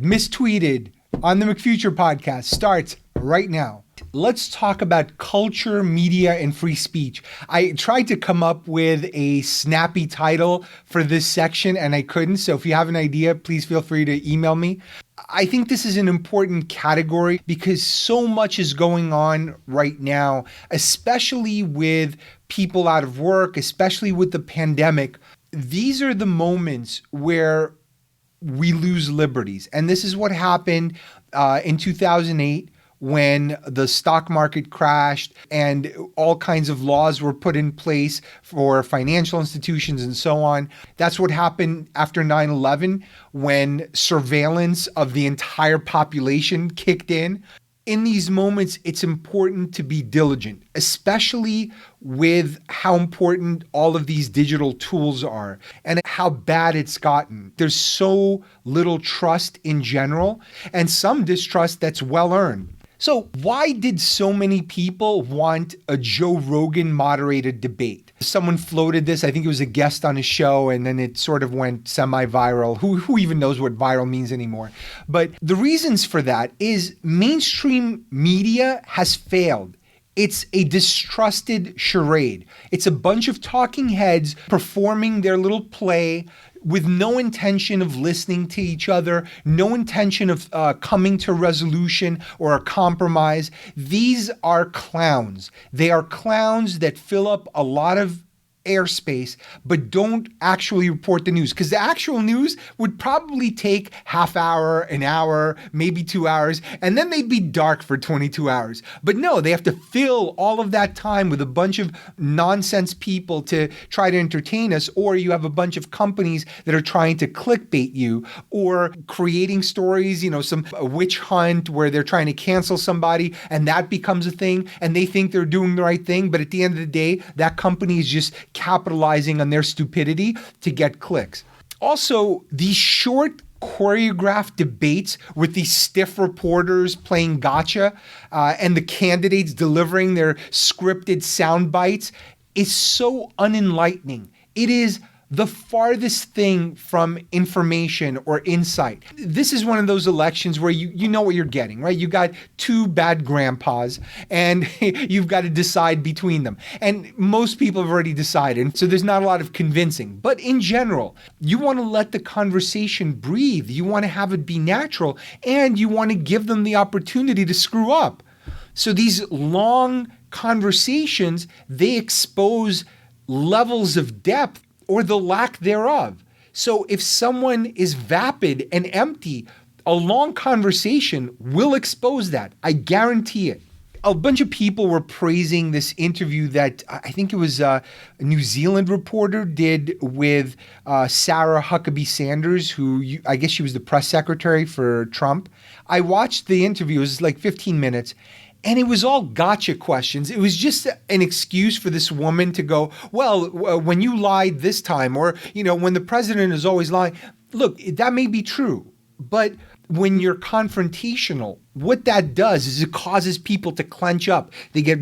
Mistweeted on the McFuture podcast starts right now. Let's talk about culture, media, and free speech. I tried to come up with a snappy title for this section and I couldn't. So if you have an idea, please feel free to email me. I think this is an important category because so much is going on right now, especially with people out of work, especially with the pandemic. These are the moments where we lose liberties. And this is what happened in 2008 when the stock market crashed and all kinds of laws were put in place for financial institutions and so on. That's what happened after 9/11 when surveillance of the entire population kicked in. In these moments, it's important to be diligent, especially with how important all of these digital tools are and how bad it's gotten. There's so little trust in general and some distrust that's well earned. So why did so many people want a Joe Rogan moderated debate? Someone floated this, I think it was a guest on his show, and then it sort of went semi-viral. Who even knows what viral means anymore? But the reasons for that is mainstream media has failed. It's a distrusted charade. It's a bunch of talking heads performing their little play with no intention of listening to each other, no intention of coming to a resolution or a compromise. These are clowns. They are clowns that fill up a lot of airspace, but don't actually report the news, because the actual news would probably take half hour, an hour, maybe 2 hours, and then they'd be dark for 22 hours. But no, they have to fill all of that time with a bunch of nonsense people to try to entertain us, or you have a bunch of companies that are trying to clickbait you or creating stories, some witch hunt where they're trying to cancel somebody and that becomes a thing and they think they're doing the right thing, but at the end of the day, that company is just capitalizing on their stupidity to get clicks. Also, these short choreographed debates with these stiff reporters playing gotcha and the candidates delivering their scripted sound bites is so unenlightening. It is the farthest thing from information or insight. This is one of those elections where you know what you're getting, right? You got two bad grandpas and you've got to decide between them. And most people have already decided, so there's not a lot of convincing. But in general, you want to let the conversation breathe. You want to have it be natural and you want to give them the opportunity to screw up. So these long conversations, they expose levels of depth or the lack thereof. So if someone is vapid and empty, a long conversation will expose that. I guarantee it. A bunch of people were praising this interview that I think it was a New Zealand reporter did with Sarah Huckabee Sanders, who I guess she was the press secretary for Trump. I watched the interview, it was like 15 minutes. And it was all gotcha questions. It was just an excuse for this woman to go, well, when you lied this time, or, when the president is always lying. Look, that may be true, but when you're confrontational, what that does is it causes people to clench up. They get,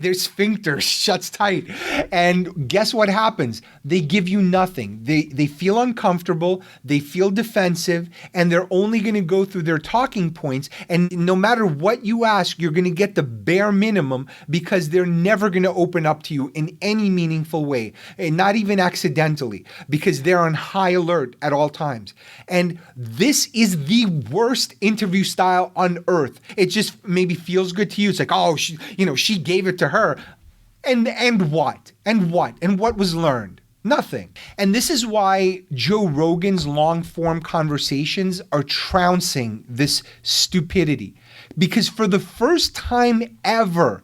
their sphincter shuts tight. And guess what happens? They give you nothing. They feel uncomfortable, they feel defensive, and they're only going to go through their talking points. And no matter what you ask, you're going to get the bare minimum because they're never going to open up to you in any meaningful way, and not even accidentally, because they're on high alert at all times. And this is the worst interview style on earth. It just maybe feels good to you. It's like, oh, she gave it to her. And what? And what? And what was learned? Nothing. And this is why Joe Rogan's long form conversations are trouncing this stupidity. Because for the first time ever,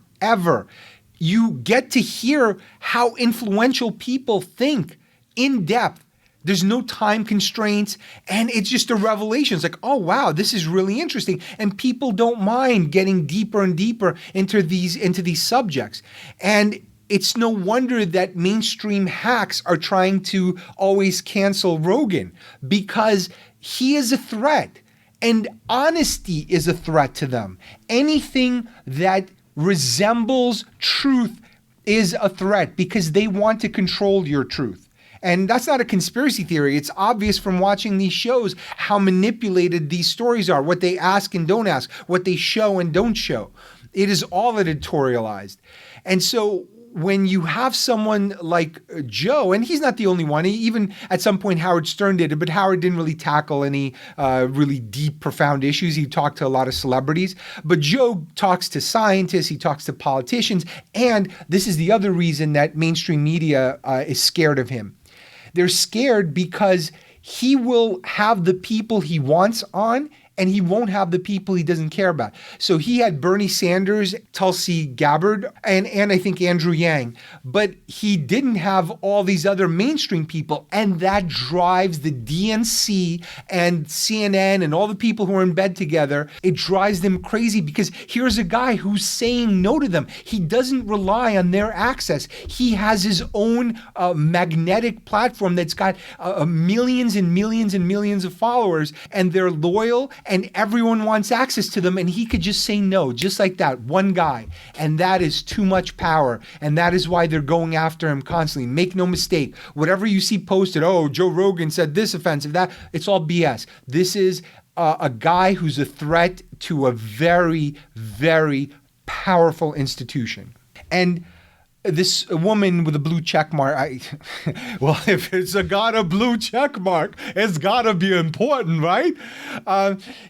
you get to hear how influential people think in depth. There's no time constraints, and it's just a revelation. It's like, oh, wow, this is really interesting. And people don't mind getting deeper and deeper into these subjects. And it's no wonder that mainstream hacks are trying to always cancel Rogan, because he is a threat, and honesty is a threat to them. Anything that resembles truth is a threat because they want to control your truth. And that's not a conspiracy theory. It's obvious from watching these shows how manipulated these stories are, what they ask and don't ask, what they show and don't show. It is all editorialized. And so when you have someone like Joe, and he's not the only one, even at some point Howard Stern did it, but Howard didn't really tackle any really deep, profound issues. He talked to a lot of celebrities, but Joe talks to scientists, he talks to politicians, and this is the other reason that mainstream media is scared of him. They're scared because he will have the people he wants on, and he won't have the people he doesn't care about. So he had Bernie Sanders, Tulsi Gabbard, and I think Andrew Yang, but he didn't have all these other mainstream people, and that drives the DNC and CNN and all the people who are in bed together. It drives them crazy because here's a guy who's saying no to them. He doesn't rely on their access. He has his own magnetic platform that's got millions and millions and millions of followers, and they're loyal, and everyone wants access to them, and he could just say no, just like that, one guy. And that is too much power, and that is why they're going after him constantly. Make no mistake, whatever you see posted, oh, JoeRogan said this offensive, that, it's all BS. This is a guy who's a threat to a very, very powerful institution. And this woman with a blue check mark, well, if it's got a blue check mark, it's got to be important, right?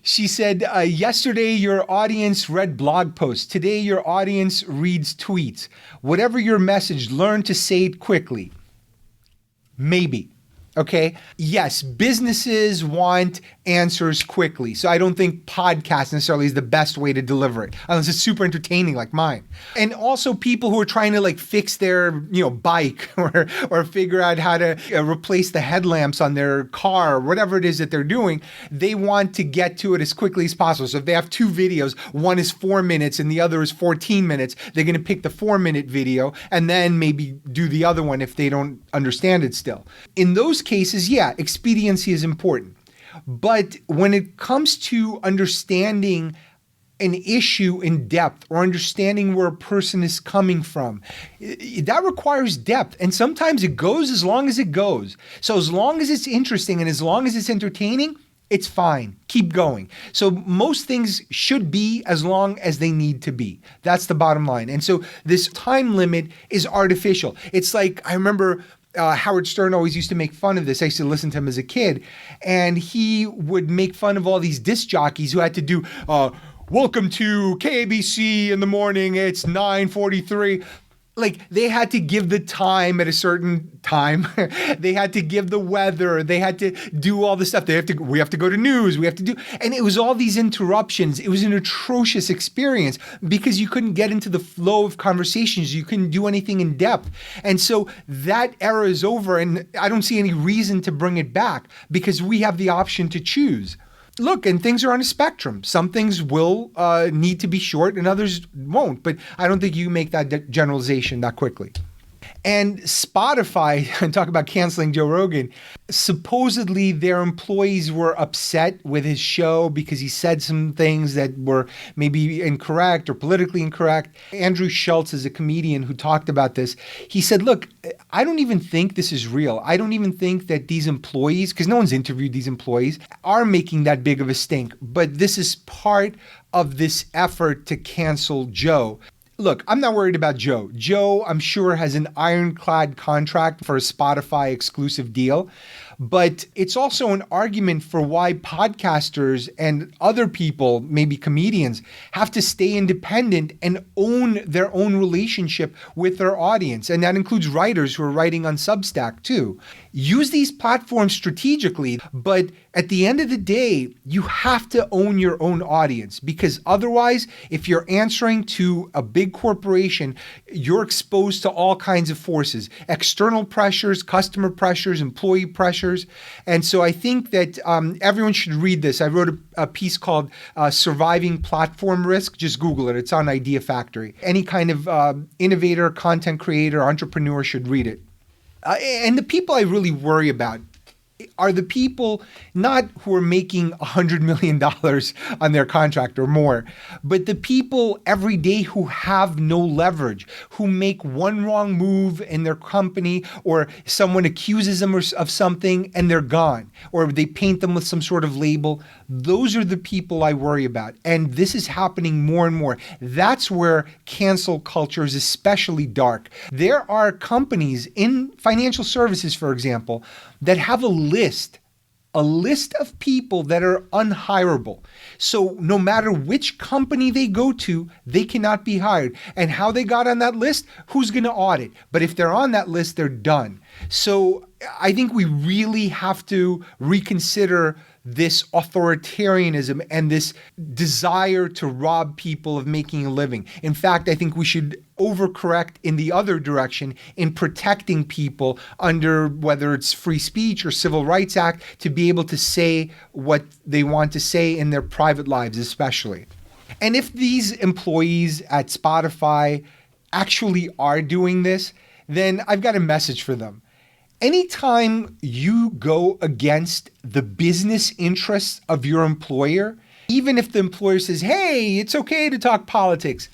She said, yesterday your audience read blog posts. Today your audience reads tweets. Whatever your message, learn to say it quickly. Maybe. Okay. Yes, businesses want answers quickly. So I don't think podcast necessarily is the best way to deliver it, unless it's super entertaining like mine. And also people who are trying to like fix their, bike or figure out how to replace the headlamps on their car or whatever it is that they're doing, they want to get to it as quickly as possible. So if they have two videos, one is 4 minutes and the other is 14 minutes, they're going to pick the 4-minute video and then maybe do the other one if they don't understand it still. In those cases, yeah, expediency is important. But when it comes to understanding an issue in depth or understanding where a person is coming from, that requires depth. And sometimes it goes as long as it goes. So as long as it's interesting and as long as it's entertaining, it's fine. Keep going. So most things should be as long as they need to be. That's the bottom line. And so this time limit is artificial. It's like, I remember Howard Stern always used to make fun of this. I used to listen to him as a kid, and he would make fun of all these disc jockeys who had to do, welcome to KABC in the morning, it's 9:43. Like, they had to give the time at a certain time. They had to give the weather. They had to do all the stuff. We have to go to news. We have to do, and it was all these interruptions. It was an atrocious experience because you couldn't get into the flow of conversations. You couldn't do anything in depth. And so that era is over, and I don't see any reason to bring it back because we have the option to choose. Look, and things are on a spectrum. Some things will need to be short and others won't, but I don't think you make that generalization that quickly. And Spotify, talk about canceling Joe Rogan, supposedly their employees were upset with his show because he said some things that were maybe incorrect or politically incorrect. Andrew Schultz is a comedian who talked about this. He said, look, I don't even think this is real. I don't even think that these employees, because no one's interviewed these employees, are making that big of a stink. But this is part of this effort to cancel Joe. Look, I'm not worried about Joe. Joe, I'm sure, has an ironclad contract for a Spotify exclusive deal. But it's also an argument for why podcasters and other people, maybe comedians, have to stay independent and own their own relationship with their audience. And that includes writers who are writing on Substack too. Use these platforms strategically, but at the end of the day, you have to own your own audience, because otherwise, if you're answering to a big corporation, you're exposed to all kinds of forces, external pressures, customer pressures, employee pressures. And so I think that everyone should read this. I wrote a piece called Surviving Platform Risk. Just Google it. It's on Idea Factory. Any kind of innovator, content creator, entrepreneur should read it. And the people I really worry about are the people not who are making $100 million on their contract or more, but the people every day who have no leverage, who make one wrong move in their company, or someone accuses them of something and they're gone, or they paint them with some sort of label. Those are the people I worry about. And this is happening more and more. That's where cancel culture is especially dark. There are companies in financial services, for example, that have a list of people that are unhirable. So no matter which company they go to, they cannot be hired. And how they got on that list, who's going to audit? But if they're on that list, they're done. So I think we really have to reconsider this authoritarianism and this desire to rob people of making a living. In fact, I think we should overcorrect in the other direction in protecting people under whether it's free speech or Civil Rights Act to be able to say what they want to say in their private lives, especially. And if these employees at Spotify actually are doing this, then I've got a message for them. Anytime you go against the business interests of your employer, even if the employer says, hey, it's okay to talk politics,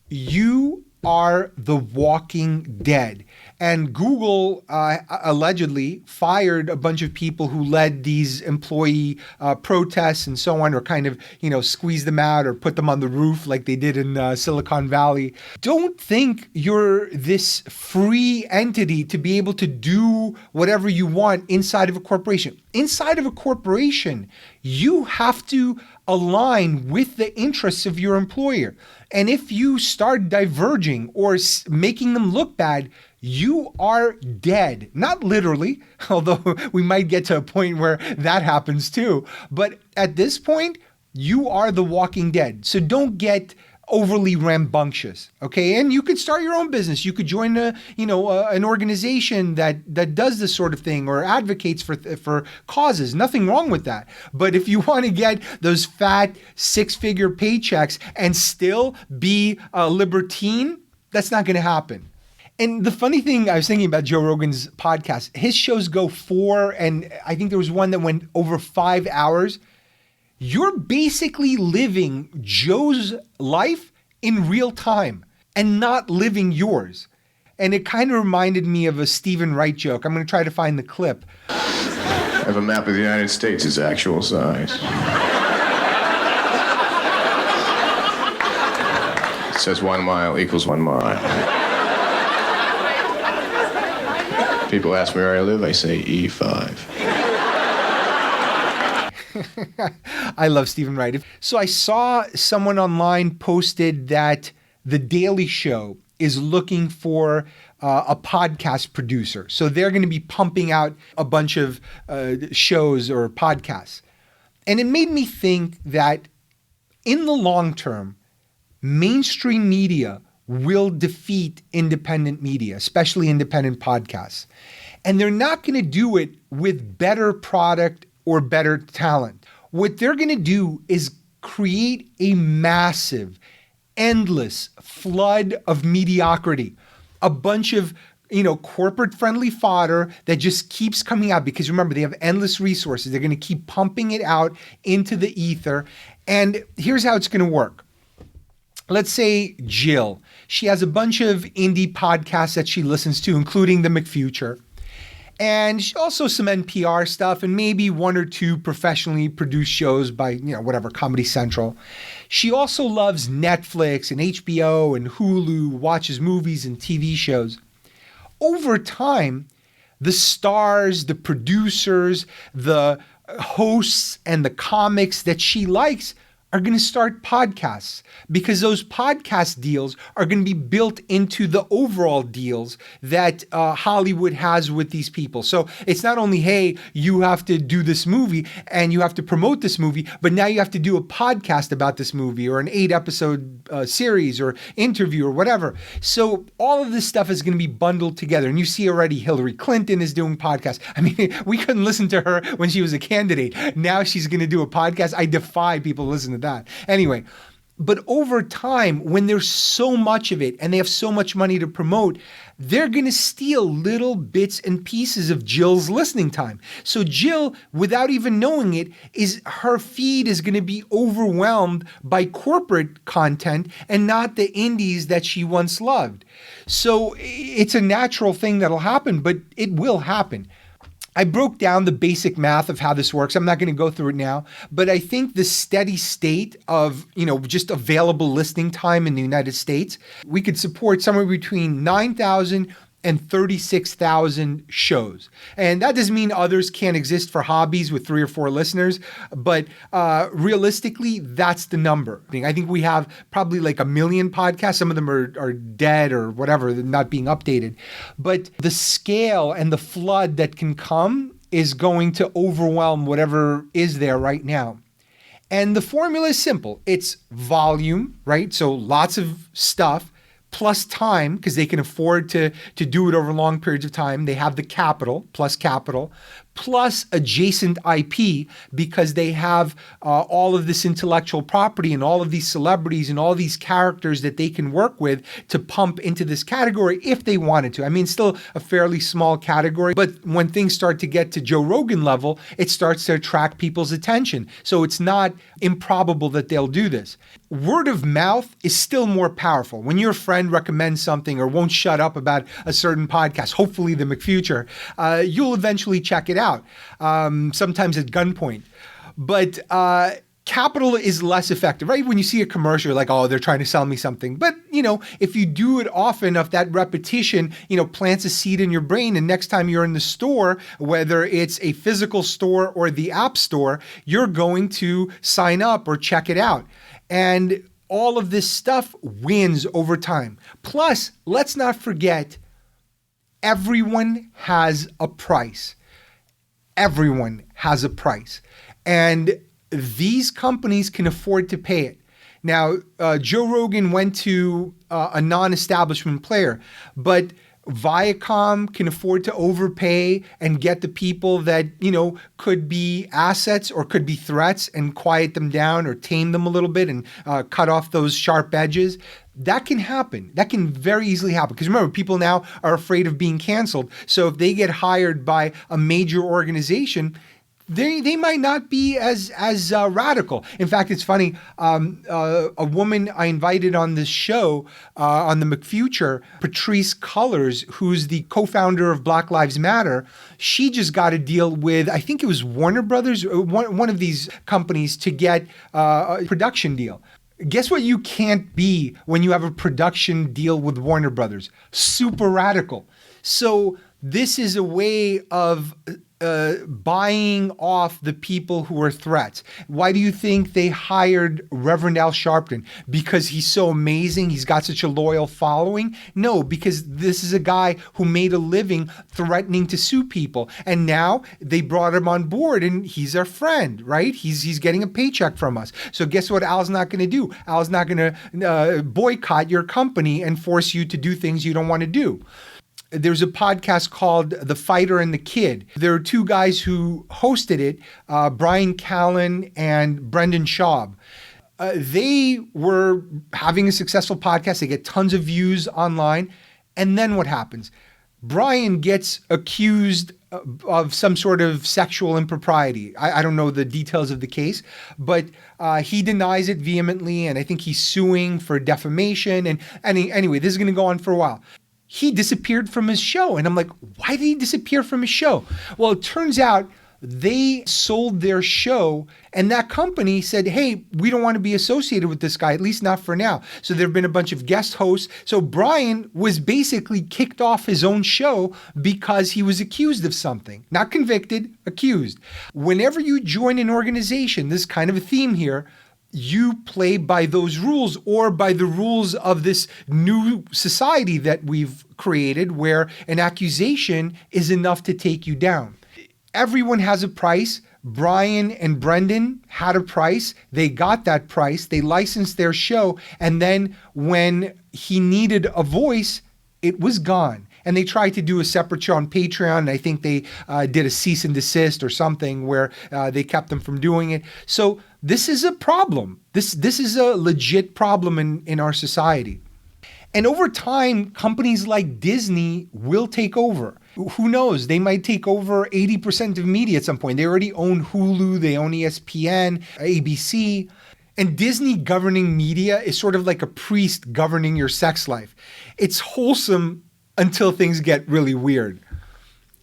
you are the walking dead. And Google allegedly fired a bunch of people who led these employee protests and so on, or kind of, squeezed them out or put them on the roof like they did in Silicon Valley. Don't think you're this free entity to be able to do whatever you want inside of a corporation. Inside of a corporation, you have to align with the interests of your employer. And if you start diverging or making them look bad, you are dead. Not literally, although we might get to a point where that happens too. But at this point, you are the walking dead. So don't get overly rambunctious, okay? And you could start your own business. You could join an organization that does this sort of thing or advocates for causes. Nothing wrong with that. But if you want to get those fat 6-figure paychecks and still be a libertine, that's not going to happen. And the funny thing, I was thinking about Joe Rogan's podcast. His shows go 4, and I think there was one that went over 5 hours. You're basically living Joe's life in real time and not living yours. And it kind of reminded me of a Stephen Wright joke. I'm going to try to find the clip. I have a map of the United States, its actual size. It says 1 mile equals 1 mile. People ask me where I live, I say E5. I love Stephen Wright. So I saw someone online posted that The Daily Show is looking for a podcast producer. So they're going to be pumping out a bunch of shows or podcasts. And it made me think that in the long term, mainstream media will defeat independent media, especially independent podcasts. And they're not going to do it with better product or better talent. What they're going to do is create a massive, endless flood of mediocrity, a bunch of corporate-friendly fodder that just keeps coming out because remember, they have endless resources. They're going to keep pumping it out into the ether. And here's how it's going to work. Let's say Jill, she has a bunch of indie podcasts that she listens to, including the McFuture. And also some NPR stuff and maybe 1 or 2 professionally produced shows by, whatever, Comedy Central. She also loves Netflix and HBO and Hulu, watches movies and TV shows. Over time, the stars, the producers, the hosts, and the comics that she likes are going to start podcasts because those podcast deals are going to be built into the overall deals that Hollywood has with these people. So it's not only, hey, you have to do this movie and you have to promote this movie, but now you have to do a podcast about this movie or an 8-episode series or interview or whatever. So all of this stuff is going to be bundled together. And you see already Hillary Clinton is doing podcasts. I mean, we couldn't listen to her when she was a candidate. Now she's going to do a podcast. I defy people to listen to that. Anyway, But over time, when there's so much of it and they have so much money to promote, they're going to steal little bits and pieces of Jill's listening time. So Jill, without even knowing it, her feed is going to be overwhelmed by corporate content and not the indies that she once loved. So it's a natural thing that'll happen, but it will happen. I broke down the basic math of how this works. I'm not going to go through it now, but I think the steady state of, just available listening time in the United States, we could support somewhere between 9,000 and 36,000 shows. And that doesn't mean others can't exist for hobbies with 3 or 4 listeners, but realistically, that's the number. I think we have probably like 1 million podcasts. Some of them are dead or whatever, they're not being updated. But the scale and the flood that can come is going to overwhelm whatever is there right now. And the formula is simple. It's volume, right? So lots of stuff, plus time, because they can afford to do it over long periods of time. They have the capital, plus adjacent IP, because they have all of this intellectual property and all of these celebrities and all these characters that they can work with to pump into this category if they wanted to. I mean, still a fairly small category, but when things start to get to Joe Rogan level, it starts to attract people's attention. So it's not improbable that they'll do this. Word of mouth is still more powerful. When your friend recommends something or won't shut up about a certain podcast, hopefully the McFuture, you'll eventually check it out. Sometimes at gunpoint. But capital is less effective, right? When you see a commercial, you're like, oh, they're trying to sell me something. But, if you do it often enough, that repetition, plants a seed in your brain. And next time you're in the store, whether it's a physical store or the app store, you're going to sign up or check it out. And all of this stuff wins over time. Plus, let's not forget, everyone has a price. Everyone has a price. And these companies can afford to pay it. Now, Joe Rogan went to a non-establishment player, but Viacom can afford to overpay and get the people that, could be assets or could be threats and quiet them down or tame them a little bit and cut off those sharp edges. That can happen. That can very easily happen. Because remember, people now are afraid of being canceled. So if they get hired by a major organization, they might not be as radical. In fact, it's funny. A woman I invited on this show, on the McFuture, Patrice Cullors, who's the co-founder of Black Lives Matter, she just got a deal with, I think it was Warner Brothers, one of these companies, to get a production deal. Guess what you can't be when you have a production deal with Warner Brothers? Super radical. So this is a way of buying off the people who are threats. Why do you think they hired Reverend Al Sharpton? Because he's so amazing, he's got such a loyal following? No, because this is a guy who made a living threatening to sue people. And now they brought him on board and he's our friend, right? He's getting a paycheck from us. So guess what Al's not going to do? Al's not going to boycott your company and force you to do things you don't want to do. There's a podcast called The Fighter and the Kid. There are 2 guys who hosted it, Brian Callen and Brendan Schaub. They were having a successful podcast. They get tons of views online. And then what happens? Brian gets accused of some sort of sexual impropriety. I don't know the details of the case, but he denies it vehemently. And I think he's suing for defamation. And anyway, this is going to go on for a while. He disappeared from his show. And I'm like, why did he disappear from his show? Well, it turns out they sold their show and that company said, hey, we don't want to be associated with this guy, at least not for now. So there have been a bunch of guest hosts. So Brian was basically kicked off his own show because he was accused of something. Not convicted, accused. Whenever you join an organization, this is kind of a theme here, you play by those rules or by the rules of this new society that we've created where an accusation is enough to take you down. Everyone has a price. Brian and Brendan had a price. They got that price. They licensed their show. And then when he needed a voice, it was gone. And they tried to do a separate show on Patreon. And I think they did a cease and desist or something where they kept them from doing it. So this is a problem. This is a legit problem in our society. And over time, companies like Disney will take over. Who knows? They might take over 80% of media at some point. They already own Hulu, they own ESPN, ABC. And Disney governing media is sort of like a priest governing your sex life. It's wholesome until things get really weird.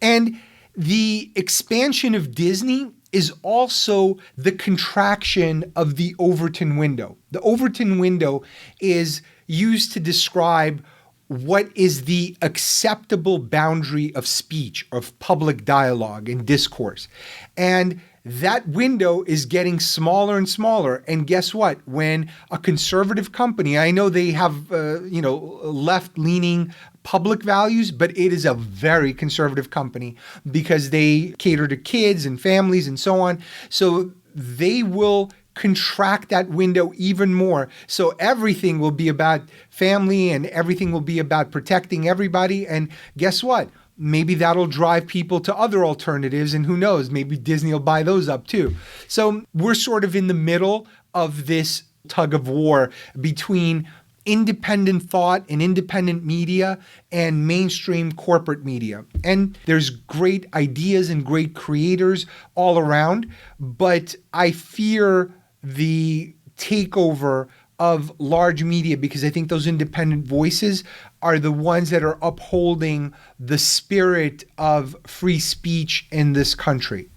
And the expansion of Disney is also the contraction of the Overton window. The Overton window is used to describe what is the acceptable boundary of speech, of public dialogue and discourse. And that window is getting smaller and smaller. And guess what? When a conservative company, I know they have, left-leaning public values, but it is a very conservative company because they cater to kids and families and so on. So they will contract that window even more. So everything will be about family and everything will be about protecting everybody. And guess what? Maybe that'll drive people to other alternatives, and who knows, maybe Disney will buy those up too. So we're sort of in the middle of this tug of war between independent thought and independent media and mainstream corporate media. And there's great ideas and great creators all around, but I fear the takeover of large media because I think those independent voices are the ones that are upholding the spirit of free speech in this country.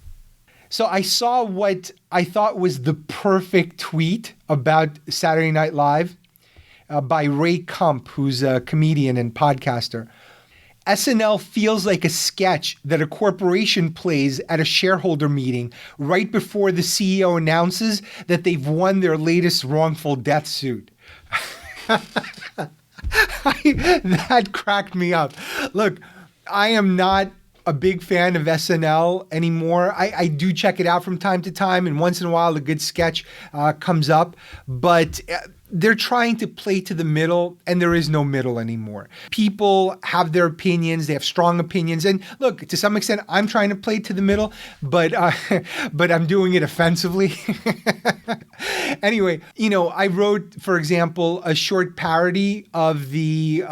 So I saw what I thought was the perfect tweet about Saturday Night Live by Ray Kump, who's a comedian and podcaster. SNL feels like a sketch that a corporation plays at a shareholder meeting right before the CEO announces that they've won their latest wrongful death suit. That cracked me up. Look, I am not a big fan of SNL anymore. I do check it out from time to time, and once in a while a good sketch comes up, but they're trying to play to the middle, and there is no middle anymore. People have their opinions, they have strong opinions, and look, to some extent, I'm trying to play to the middle, but I'm doing it offensively. Anyway, I wrote, for example, a short parody of the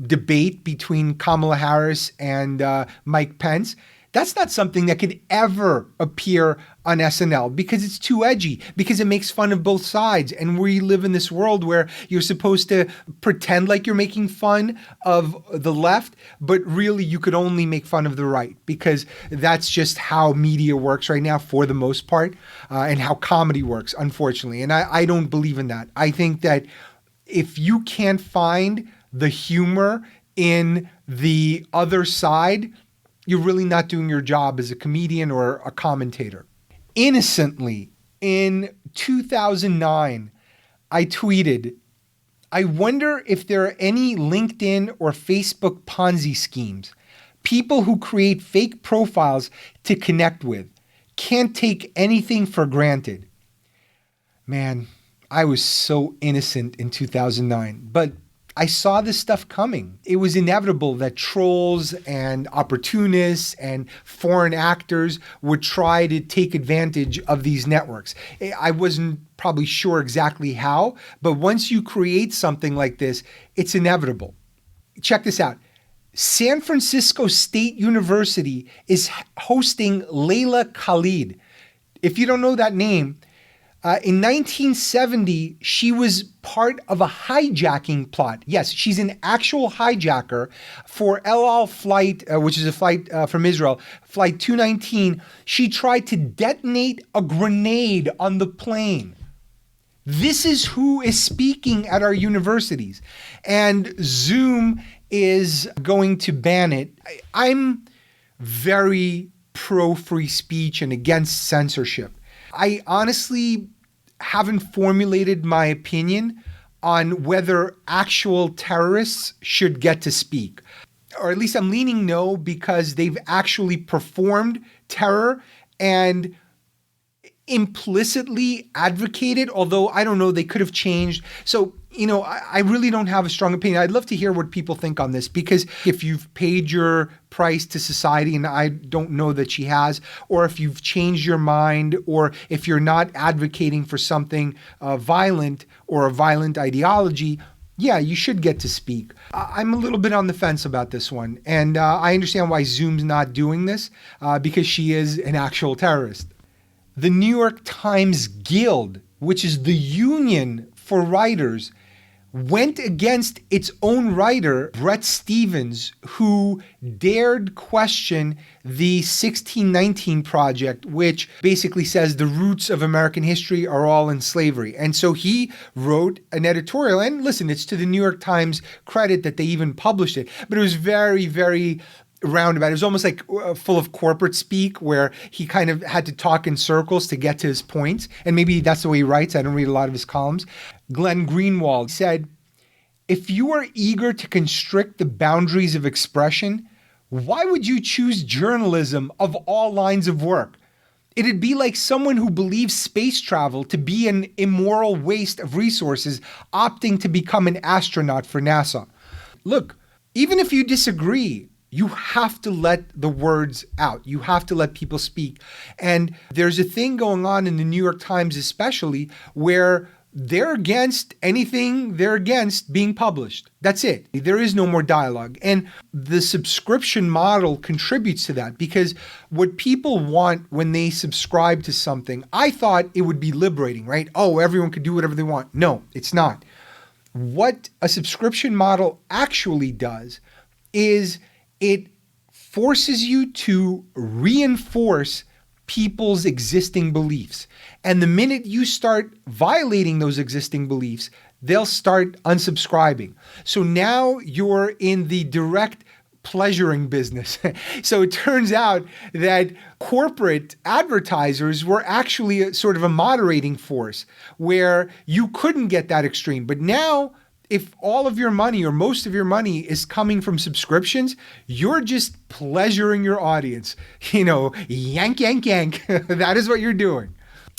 debate between Kamala Harris and Mike Pence. That's not something that could ever appear on SNL because it's too edgy, because it makes fun of both sides. And we live in this world where you're supposed to pretend like you're making fun of the left, but really you could only make fun of the right because that's just how media works right now for the most part, and how comedy works, unfortunately. And I don't believe in that. I think that if you can't find the humor in the other side, you're really not doing your job as a comedian or a commentator. Innocently, in 2009, I tweeted, I wonder if there are any LinkedIn or Facebook Ponzi schemes. People who create fake profiles to connect with can't take anything for granted. Man, I was so innocent in 2009, but I saw this stuff coming. It was inevitable that trolls and opportunists and foreign actors would try to take advantage of these networks. I wasn't probably sure exactly how, but once you create something like this, it's inevitable. Check this out. San Francisco State University is hosting Layla Khalid. If you don't know that name, in 1970, she was part of a hijacking plot. Yes, she's an actual hijacker for El Al flight, which is a flight from Israel, flight 219. She tried to detonate a grenade on the plane. This is who is speaking at our universities. And Zoom is going to ban it. I'm very pro free speech and against censorship. I honestly haven't formulated my opinion on whether actual terrorists should get to speak. Or at least I'm leaning no, because they've actually performed terror and implicitly advocated, although I don't know, they could have changed. So, I really don't have a strong opinion. I'd love to hear what people think on this, because if you've paid your price to society, and I don't know that she has, or if you've changed your mind, or if you're not advocating for something violent or a violent ideology, yeah, you should get to speak. I'm a little bit on the fence about this one. And I understand why Zoom's not doing this, because she is an actual terrorist. The New York Times Guild, which is the union for writers, went against its own writer, Bret Stephens, who dared question the 1619 Project, which basically says the roots of American history are all in slavery. And so he wrote an editorial, and listen, it's to the New York Times credit that they even published it, but it was very, very roundabout. It was almost like full of corporate speak, where he kind of had to talk in circles to get to his points. And maybe that's the way he writes. I don't read a lot of his columns. Glenn Greenwald said, "If you are eager to constrict the boundaries of expression, why would you choose journalism of all lines of work? It'd be like someone who believes space travel to be an immoral waste of resources opting to become an astronaut for NASA." Look, even if you disagree, you have to let the words out. You have to let people speak. And there's a thing going on in the New York Times especially, where they're against anything they're against being published. That's it. There is no more dialogue. And the subscription model contributes to that, because what people want when they subscribe to something, I thought it would be liberating, right? Oh, everyone could do whatever they want. No, it's not. What a subscription model actually does is it forces you to reinforce people's existing beliefs. And the minute you start violating those existing beliefs, they'll start unsubscribing. So now you're in the direct pleasuring business. So it turns out that corporate advertisers were actually a sort of a moderating force, where you couldn't get that extreme. But now, if all of your money or most of your money is coming from subscriptions, you're just pleasuring your audience. Yank, yank, yank. That is what you're doing.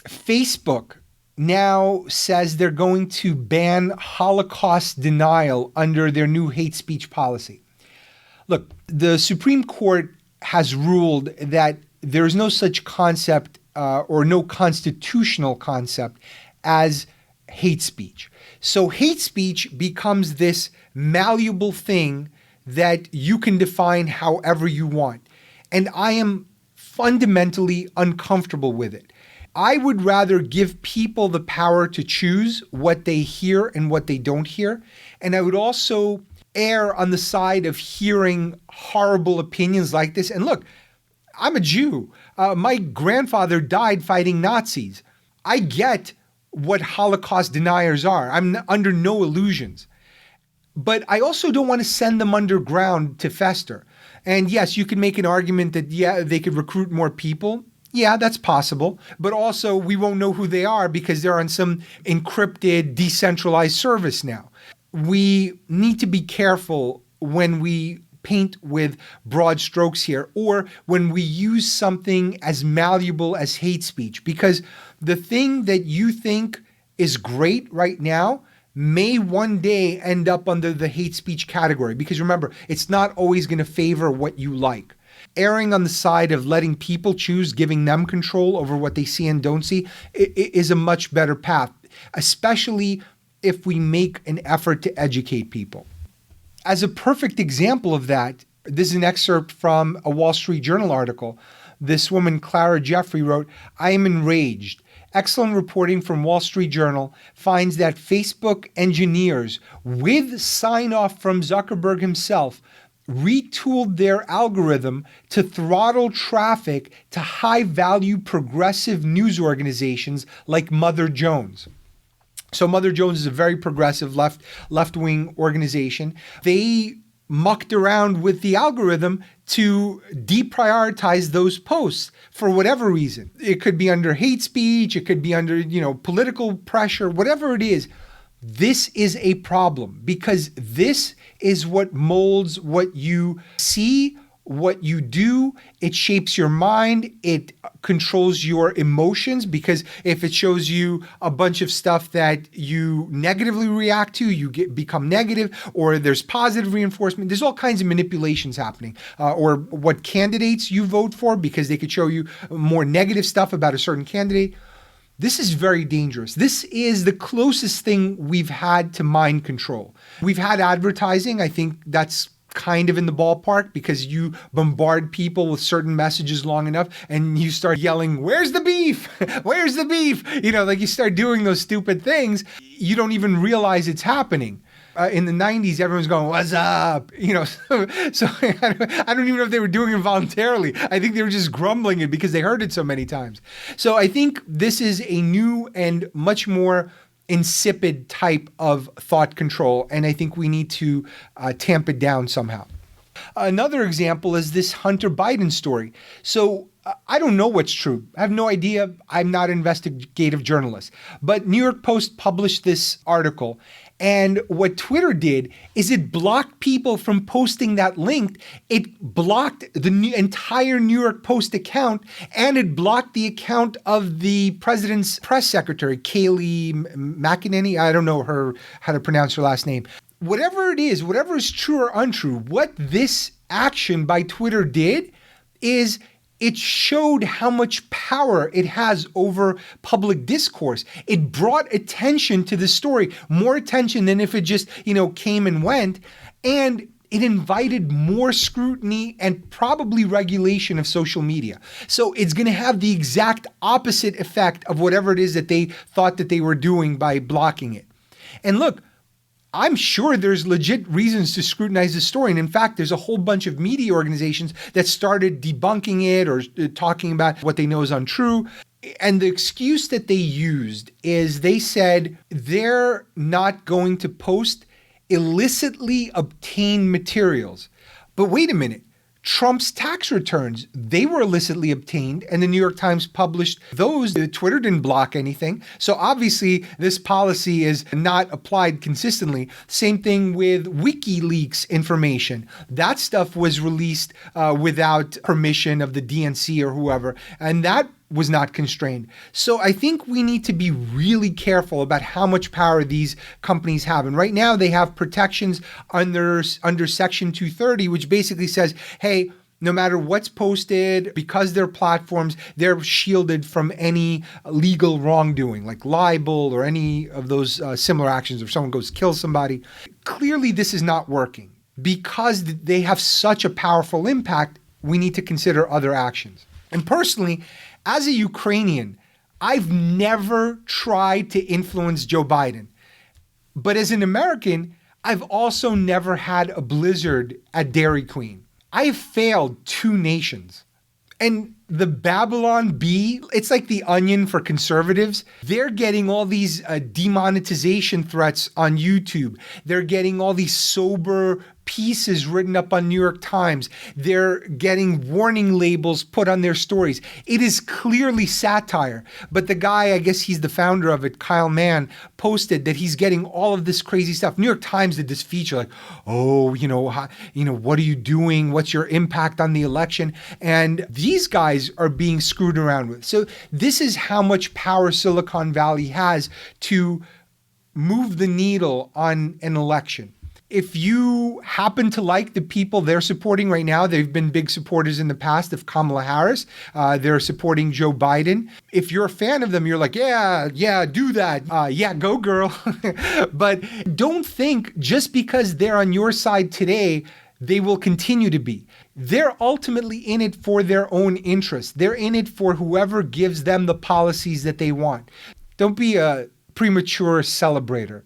Facebook now says they're going to ban Holocaust denial under their new hate speech policy. Look, the Supreme Court has ruled that there is no such concept or no constitutional concept as hate speech. So hate speech becomes this malleable thing that you can define however you want. And I am fundamentally uncomfortable with it. I would rather give people the power to choose what they hear and what they don't hear. And I would also err on the side of hearing horrible opinions like this. And look, I'm a Jew. My grandfather died fighting Nazis. I get what Holocaust deniers are. I'm under no illusions. But I also don't want to send them underground to fester. And yes, you can make an argument that, yeah, they could recruit more people. Yeah, that's possible. But also, we won't know who they are because they're on some encrypted, decentralized service now. We need to be careful when we paint with broad strokes here, or when we use something as malleable as hate speech, because the thing that you think is great right now may one day end up under the hate speech category. Because remember, it's not always going to favor what you like. Erring on the side of letting people choose, giving them control over what they see and don't see, is a much better path, especially if we make an effort to educate people. As a perfect example of that, this is an excerpt from a Wall Street Journal article. This woman, Clara Jeffrey, wrote, "I am enraged. Excellent reporting from Wall Street Journal finds that Facebook engineers, with sign-off from Zuckerberg himself, retooled their algorithm to throttle traffic to high-value progressive news organizations like Mother Jones." So Mother Jones is a very progressive left-wing organization. They mucked around with the algorithm to deprioritize those posts for whatever reason. It could be under hate speech, it could be under, political pressure, whatever it is. This is a problem, because this is what molds what you see what you do. It shapes your mind. It controls your emotions, because if it shows you a bunch of stuff that you negatively react to, you become negative, or there's positive reinforcement. There's all kinds of manipulations happening, or what candidates you vote for, because they could show you more negative stuff about a certain candidate. This is very dangerous. This is the closest thing we've had to mind control. We've had advertising. I think that's kind of in the ballpark, because you bombard people with certain messages long enough and you start yelling, "Where's the beef? Where's the beef?" Like you start doing those stupid things. You don't even realize it's happening. In the 90s, everyone's going, "What's up?" So I don't even know if they were doing it voluntarily. I think they were just grumbling it because they heard it so many times. So I think this is a new and much more insipid type of thought control, and I think we need to tamp it down somehow. Another example is this Hunter Biden story. So I don't know what's true. I have no idea. I'm not an investigative journalist. But New York Post published this article, and what Twitter did is it blocked people from posting that link. It blocked the entire New York Post account, and it blocked the account of the president's press secretary, Kayleigh McEnany. I don't know how to pronounce her last name. Whatever it is, whatever is true or untrue, what this action by Twitter did is it showed how much power it has over public discourse. It brought attention to the story, more attention than if it just, came and went. And it invited more scrutiny and probably regulation of social media. So it's going to have the exact opposite effect of whatever it is that they thought that they were doing by blocking it. And look, I'm sure there's legit reasons to scrutinize the story. And in fact, there's a whole bunch of media organizations that started debunking it or talking about what they know is untrue. And the excuse that they used is they said they're not going to post illicitly obtained materials. But wait a minute. Trump's tax returns, they were illicitly obtained, and the New York Times published those. Twitter didn't block anything. So obviously this policy is not applied consistently. Same thing with WikiLeaks information. That stuff was released without permission of the DNC or whoever, and that was not constrained. So I think we need to be really careful about how much power these companies have. And right now they have protections under Section 230, which basically says, hey, no matter what's posted, because they're platforms, they're shielded from any legal wrongdoing, like libel or any of those similar actions. If someone goes kill somebody, clearly this is not working. Because they have such a powerful impact, we need to consider other actions. And personally, as a Ukrainian, I've never tried to influence Joe Biden. But as an American, I've also never had a blizzard at Dairy Queen. I have failed 2 nations. And the Babylon Bee, it's like the Onion for conservatives. They're getting all these demonetization threats on YouTube. They're getting all these sober pieces written up on New York Times. They're getting warning labels put on their stories. It is clearly satire. But the guy, I guess he's the founder of it, Kyle Mann, posted that he's getting all of this crazy stuff. New York Times did this feature like, what are you doing? What's your impact on the election? And these guys are being screwed around with. So this is how much power Silicon Valley has to move the needle on an election. If you happen to like the people they're supporting right now, they've been big supporters in the past of Kamala Harris. They're supporting Joe Biden. If you're a fan of them, you're like, yeah, do that. Yeah, go girl. But don't think just because they're on your side today, they will continue to be. They're ultimately in it for their own interests. They're in it for whoever gives them the policies that they want. Don't be a premature celebrator.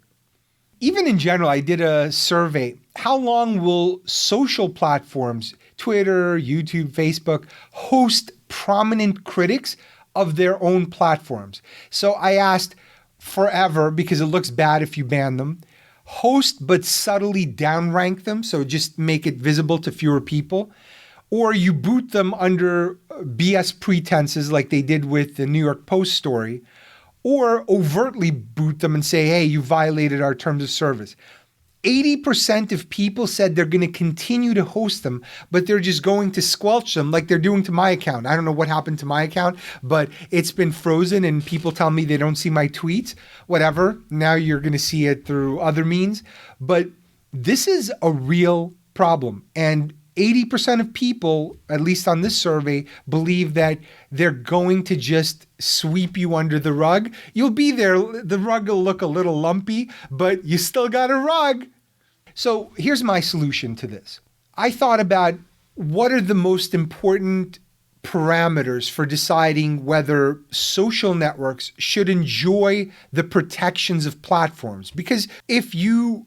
Even in general, I did a survey. How long will social platforms, Twitter, YouTube, Facebook, host prominent critics of their own platforms? So I asked forever, because it looks bad if you ban them. Host but subtly downrank them, so just make it visible to fewer people. Or you boot them under BS pretenses like they did with the New York Post story. Or overtly boot them and say, hey, you violated our terms of service. 80% of people said they're going to continue to host them, but they're just going to squelch them like they're doing to my account. I don't know what happened to my account, but it's been frozen and people tell me they don't see my tweets. Whatever. Now you're going to see it through other means. But this is a real problem. And 80% of people, at least on this survey, believe that they're going to just sweep you under the rug. You'll be there. The rug will look a little lumpy, but you still got a rug. So here's my solution to this. I thought about what are the most important parameters for deciding whether social networks should enjoy the protections of platforms. Because if you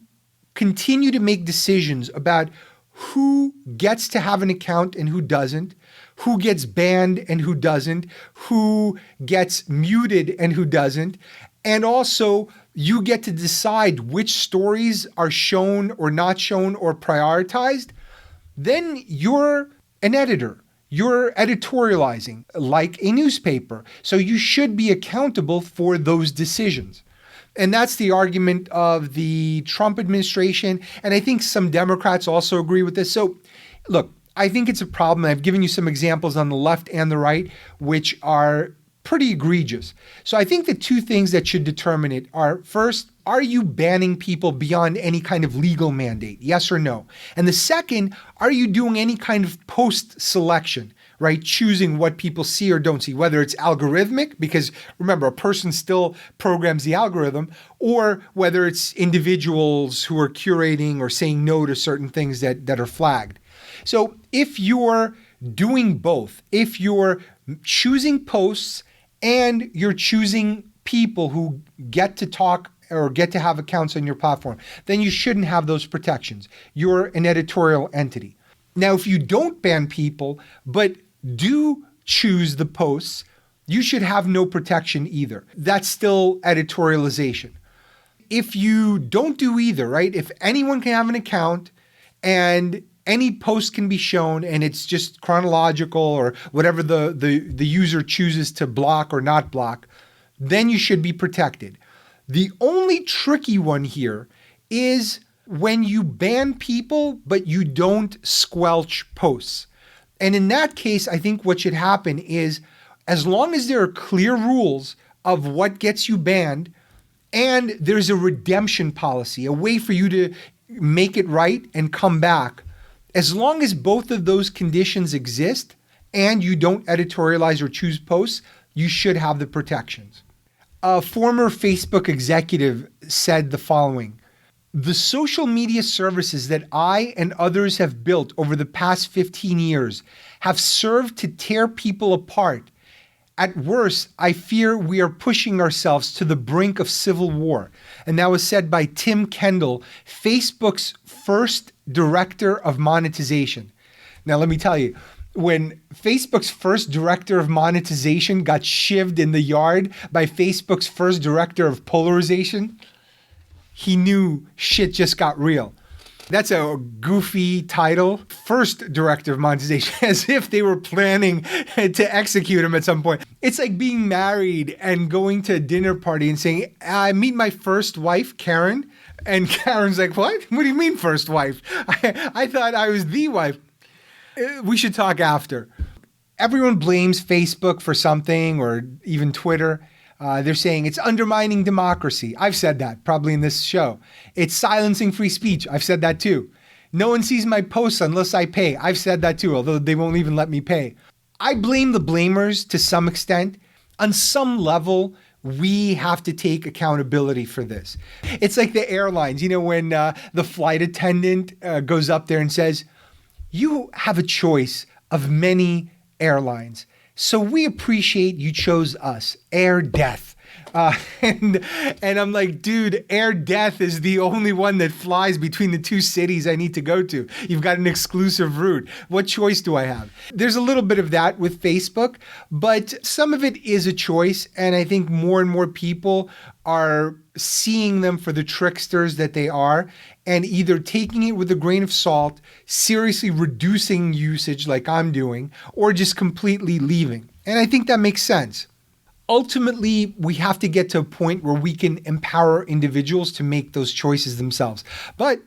continue to make decisions about who gets to have an account and who doesn't, who gets banned and who doesn't, who gets muted and who doesn't, and also you get to decide which stories are shown or not shown or prioritized, then you're an editor. You're editorializing like a newspaper. So you should be accountable for those decisions. And that's the argument of the Trump administration. And I think some Democrats also agree with this. So look, I think it's a problem. I've given you some examples on the left and the right, which are pretty egregious. So I think the two things that should determine it are, first, are you banning people beyond any kind of legal mandate? Yes or no? And the second, are you doing any kind of post selection, right? Choosing what people see or don't see, whether it's algorithmic, because remember, a person still programs the algorithm, or whether it's individuals who are curating or saying no to certain things that are flagged. So if you're doing both, if you're choosing posts and you're choosing people who get to talk or get to have accounts on your platform, then you shouldn't have those protections. You're an editorial entity. Now, if you don't ban people, but do choose the posts, you should have no protection either. That's still editorialization. If you don't do either, right? If anyone can have an account and any post can be shown and it's just chronological or whatever the user chooses to block or not block, then you should be protected. The only tricky one here is when you ban people, but you don't squelch posts. And in that case, I think what should happen is, as long as there are clear rules of what gets you banned, and there's a redemption policy, a way for you to make it right and come back, as long as both of those conditions exist and you don't editorialize or choose posts, you should have the protections. A former Facebook executive said the following: "The social media services that I and others have built over the past 15 years have served to tear people apart. At worst, I fear we are pushing ourselves to the brink of civil war." And that was said by Tim Kendall, Facebook's first director of monetization. Now, let me tell you, when Facebook's first director of monetization got shivved in the yard by Facebook's first director of polarization, he knew shit just got real. That's a goofy title. First director of monetization, as if they were planning to execute him at some point. It's like being married and going to a dinner party and saying, "I meet my first wife, Karen." And Karen's like, "What? What do you mean first wife? I thought I was the wife." We should talk after. Everyone blames Facebook for something, or even Twitter. They're saying it's undermining democracy. I've said that probably in this show. It's silencing free speech. I've said that too. No one sees my posts unless I pay. I've said that too, although they won't even let me pay. I blame the blamers to some extent. On some level, we have to take accountability for this. It's like the airlines, when the flight attendant goes up there and says, "You have a choice of many airlines, so we appreciate you chose us, Air Death." And I'm like, dude, Air Death is the only one that flies between the two cities I need to go to. You've got an exclusive route. What choice do I have? There's a little bit of that with Facebook, but some of it is a choice. And I think more and more people are seeing them for the tricksters that they are, and either taking it with a grain of salt, seriously reducing usage like I'm doing, or just completely leaving. And I think that makes sense. Ultimately, we have to get to a point where we can empower individuals to make those choices themselves. But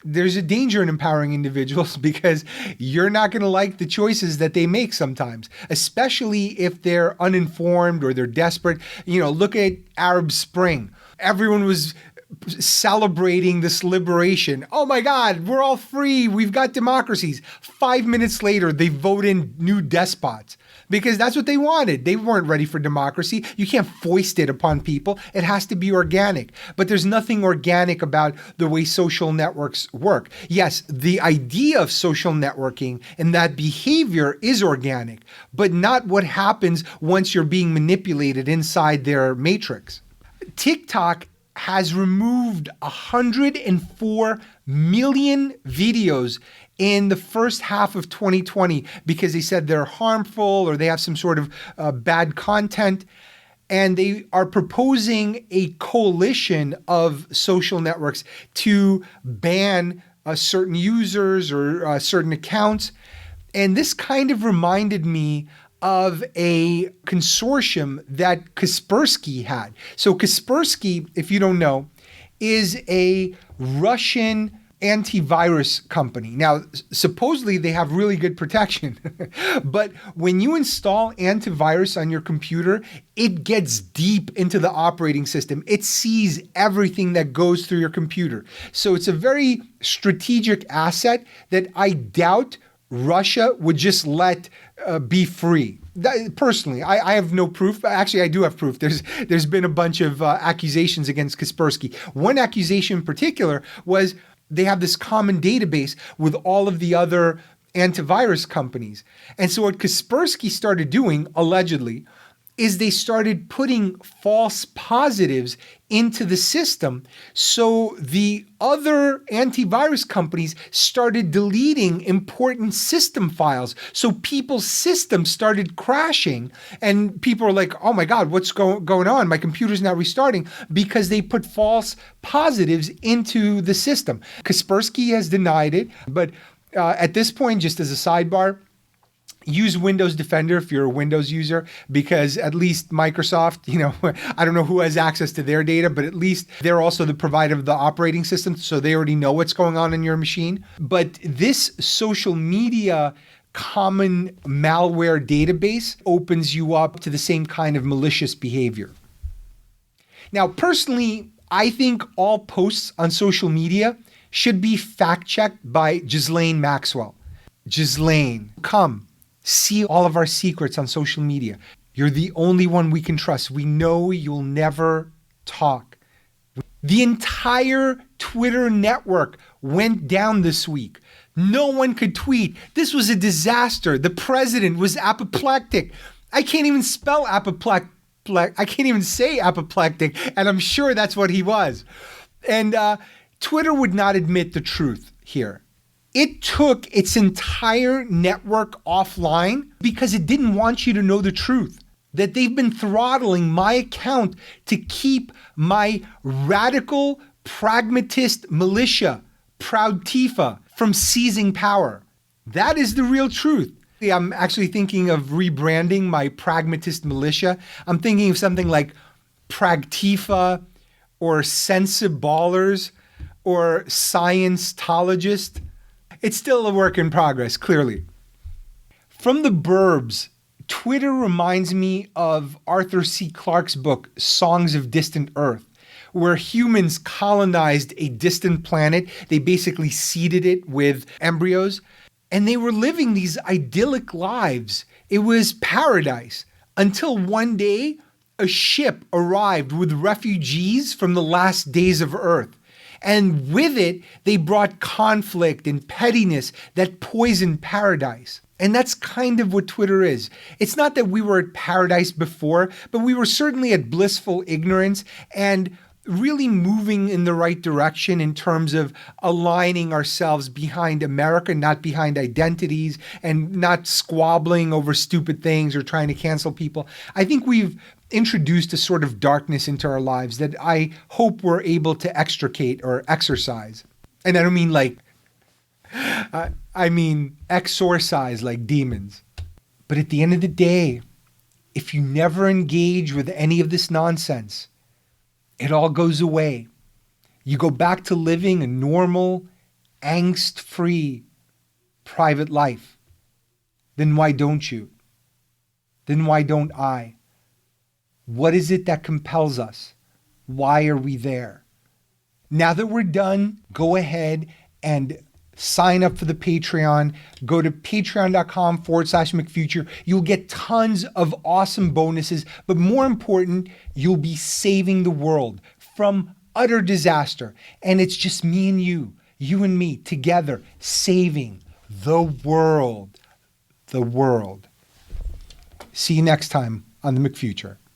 there's a danger in empowering individuals because you're not going to like the choices that they make sometimes, especially if they're uninformed or they're desperate. Look at Arab Spring. Everyone was celebrating this liberation. Oh my God, we're all free. We've got democracies. 5 minutes later, they vote in new despots because that's what they wanted. They weren't ready for democracy. You can't foist it upon people. It has to be organic. But there's nothing organic about the way social networks work. Yes, the idea of social networking and that behavior is organic, but not what happens once you're being manipulated inside their matrix. TikTok has removed 104 million videos in the first half of 2020 because they said they're harmful or they have some sort of bad content. And they are proposing a coalition of social networks to ban certain users or certain accounts. And this kind of reminded me of a consortium that Kaspersky had. So Kaspersky, if you don't know, is a Russian antivirus company. Now, supposedly they have really good protection, but when you install antivirus on your computer, it gets deep into the operating system. It sees everything that goes through your computer. So it's a very strategic asset that I doubt Russia would just let be free. Personally, I have no proof. Actually, I do have proof. There's been a bunch of accusations against Kaspersky. One accusation in particular was they have this common database with all of the other antivirus companies. And so what Kaspersky started doing, allegedly, is they started putting false positives into the system. So the other antivirus companies started deleting important system files. So people's systems started crashing and people are like, oh my God, what's going on? My computer's not restarting because they put false positives into the system. Kaspersky has denied it, but at this point, just as a sidebar, use Windows Defender if you're a Windows user, because at least Microsoft, I don't know who has access to their data, but at least they're also the provider of the operating system, so they already know what's going on in your machine. But this social media common malware database opens you up to the same kind of malicious behavior. Now, personally, I think all posts on social media should be fact-checked by Ghislaine Maxwell. Ghislaine, come. See all of our secrets on social media. You're the only one we can trust. We know you'll never talk. The entire Twitter network went down this week. No one could tweet. This was a disaster. The president was apoplectic. I can't even spell apoplectic. I can't even say apoplectic, and I'm sure that's what he was. And Twitter would not admit the truth here. It took its entire network offline because it didn't want you to know the truth, that they've been throttling my account to keep my radical pragmatist militia, Proud Tifa, from seizing power. That is the real truth. I'm actually thinking of rebranding my pragmatist militia. I'm thinking of something like Pragtifa or Sensiballers or Scientologist. It's still a work in progress, clearly. From the Burbs, Twitter reminds me of Arthur C. Clarke's book, Songs of Distant Earth, where humans colonized a distant planet. They basically seeded it with embryos, and they were living these idyllic lives. It was paradise until one day a ship arrived with refugees from the last days of Earth. And with it, they brought conflict and pettiness that poisoned paradise. And that's kind of what Twitter is. It's not that we were at paradise before, but we were certainly at blissful ignorance and really moving in the right direction in terms of aligning ourselves behind America, not behind identities, and not squabbling over stupid things or trying to cancel people. I think we've introduced a sort of darkness into our lives that I hope we're able to extricate or exorcise. And I don't mean I mean exorcise like demons. But at the end of the day, if you never engage with any of this nonsense, it all goes away. You go back to living a normal, angst-free private life, then why don't you? Then why don't I? What is it that compels us? Why are we there? Now that we're done, go ahead and sign up for the Patreon. Go to patreon.com/McFuture. You'll get tons of awesome bonuses, but more important, you'll be saving the world from utter disaster. And it's just me and you and me together, saving the world. The world. See you next time on the McFuture.